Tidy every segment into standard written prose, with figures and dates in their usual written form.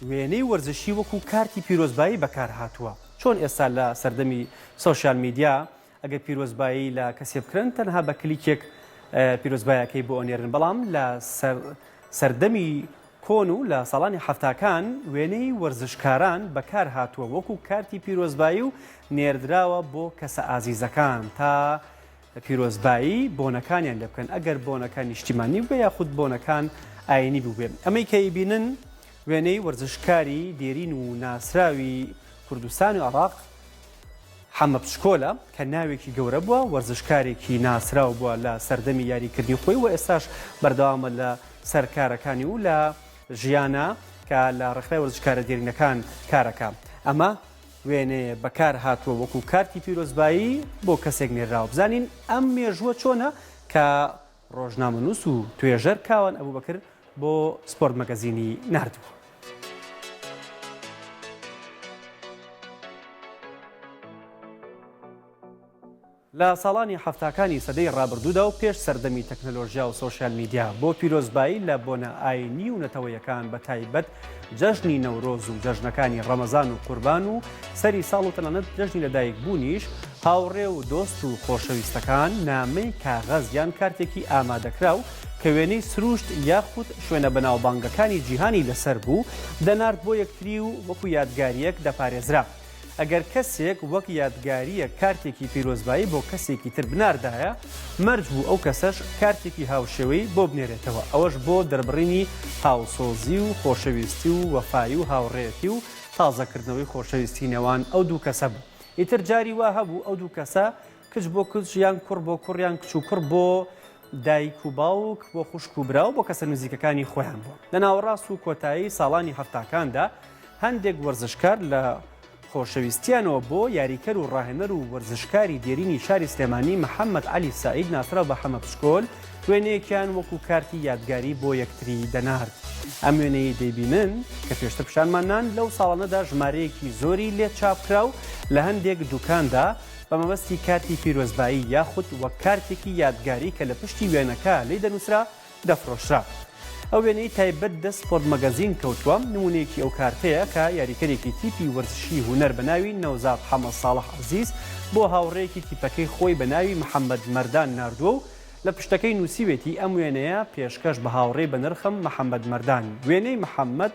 وێنەی وەرزشی وەکو کارتی پیرۆزبایی بەکار هاتووە. چۆن ئێستا لە سەردەمی سۆشیال میدیا ئەگەر پیرۆزبایی لە کەسێ بکرێن تەنها بە کلیکێک پیرۆزبایەکەی بۆ ئەنێرن، بەڵام لە سەردەمی کۆن و لە ساڵانی هەفتاکان وێنەی وەرزشکاران بەکار هاتووە وەکو کارتی پیرۆزبایی و نێردراوە بۆ کەسە ئازیزەکان تا پیرۆزبایی بۆنەکانیان لێ بکەن ئەگەر بۆنەکان نیشتیمانی بووبێ یاخود بۆنەکان ئاینی بووبێ. ئەمەی کە بینن وێنەی وەرزشکاری دێرین و ناسراوی کوردستان و عێراق حەمە پشکۆلە کە ناوێکی گەورە بووە، وەرزشکارێکی ناسراو بووە لە سەردەمی یاریکردنی خۆی و ئێستاش بەردەوامە لە سەرکارەکانی و لە ژیانە کە لە ڕێکخراوی وەرزشکارە دێرینەکان کارەکە. ئەمە وێنەیە بەکار هاتووە وەکو کارتی پیرۆزبایی بۆ کەسێک نێراوە. بزانین ئەم مێژووە چۆنە کە ڕۆژنامەنووس و توێژەر کاوان ئەبوبەکر بۆ سپۆرت مەگەزینی ناردووە. لە ساڵانی هەفتاکانی سەدەی ڕابردوودا و پێش سەردەمی تەکنەلۆژیا و سۆشیال میدیا بۆ پیرۆزبایی لە بۆنە ئاینی و نەتەوەیەکان بە تایبەت جەژنی نەورۆز و جەژنەکانی ڕەمەزان و قوربان و سەری ساڵ و تەنانەت جەژنی لەدایک بوونیش هاوڕێ و دۆست و خۆشەویستەکان نامەی کاغەز یان کارتێکی ئامادەکراو کە وێنەی سروشت یاخود شوێنە بەناوبانگەکانی جیهانی لەسەر بوو دەنارد بۆ یەکتری و وەکو یادگاریەک دەپارێزرا. ئەگەر کەسێک وەک یادگاریە کارتێکی پیرۆزبایی بۆ کەسێکی تر بناردایە مەرج بوو ئەو کەسەش کارتێکی هاوشێوەی بۆ بنێرێتەوە. ئەوەش بۆ دەربڕینی هاوسۆزی و خۆشەویستی و وەفایی و هاوڕێتی و تازەکردنەوەی خۆشەویستی نێوان ئەو دوو کەسە بوو. ئیتر جاری وا هەبوو ئەو دوو کەسە کچ بۆ کچ یان کوڕ بۆ کوڕ یان کچ و کوڕ بۆ دایک و باوک بۆ خوشک و برا و بۆ کەسە نزیکەکانی خۆیان بوو. لە ناوەڕاست و کۆتایی ساڵانی هەفتاکاندا هەندێک وەرزشکار لە خۆشەویستیانەوە بۆ یاریکەر و ڕاهێنەر و وەرزشکاری دێرینی شاری سلێمانی محەممەد عەلی سەعید ناسراو بە حەمە پشکۆل وێنەیەکیان وەکو کارتی یادگاری بۆ یەکتری دەنارد. ئەم وێنەیە دەیبینن کە پێشتر پیشانمانان لەو ساڵانەدا ژمارەیەکی زۆری لێ چاپکراو لە هەندێک دوکاندا بە مەبەستی کارتی پیرۆزبایی یاخود وەک کارتێکی یادگاری کە لە پشتی وێنەکە لێی دەنووسرا دەفرۆشرا. ئەو وێنەی تایبەت دە سپۆرت مەگەزین کەوتووە نمونەیەکی ئەو کارتەیە کە یاریکەرێکی تیپی وەرزشی هونەر بە ناوی نەوزاد حەمەد ساڵح عەزیز بۆ هاوڕێیەکی تیپەکەی خۆی بە ناوی محەممەد مەردان ناردووە و لە پشتەکەی نووسیوێتی ئەم وێنەیە پێشکەش بە هاوڕێ بە نرخم محەممەد مەردان. وێنەی محەممەد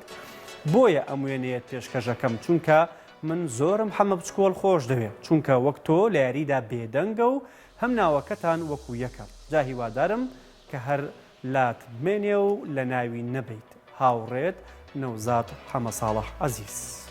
بۆیە ئەم وێنەیە پێشکەشەکەم چونکە من زۆرم حەمە پچکۆڵ خۆش دەوێت چونکە وەک تۆ لە یاریدا بێدەنگە و هەم ناوەکەتان وەکو یەکە. جا هیوادارم کە هەر لات بمێنێ و لە ناوی نەبیت. هاوڕێت نەوزاد حەمە ساڵح عەزیز.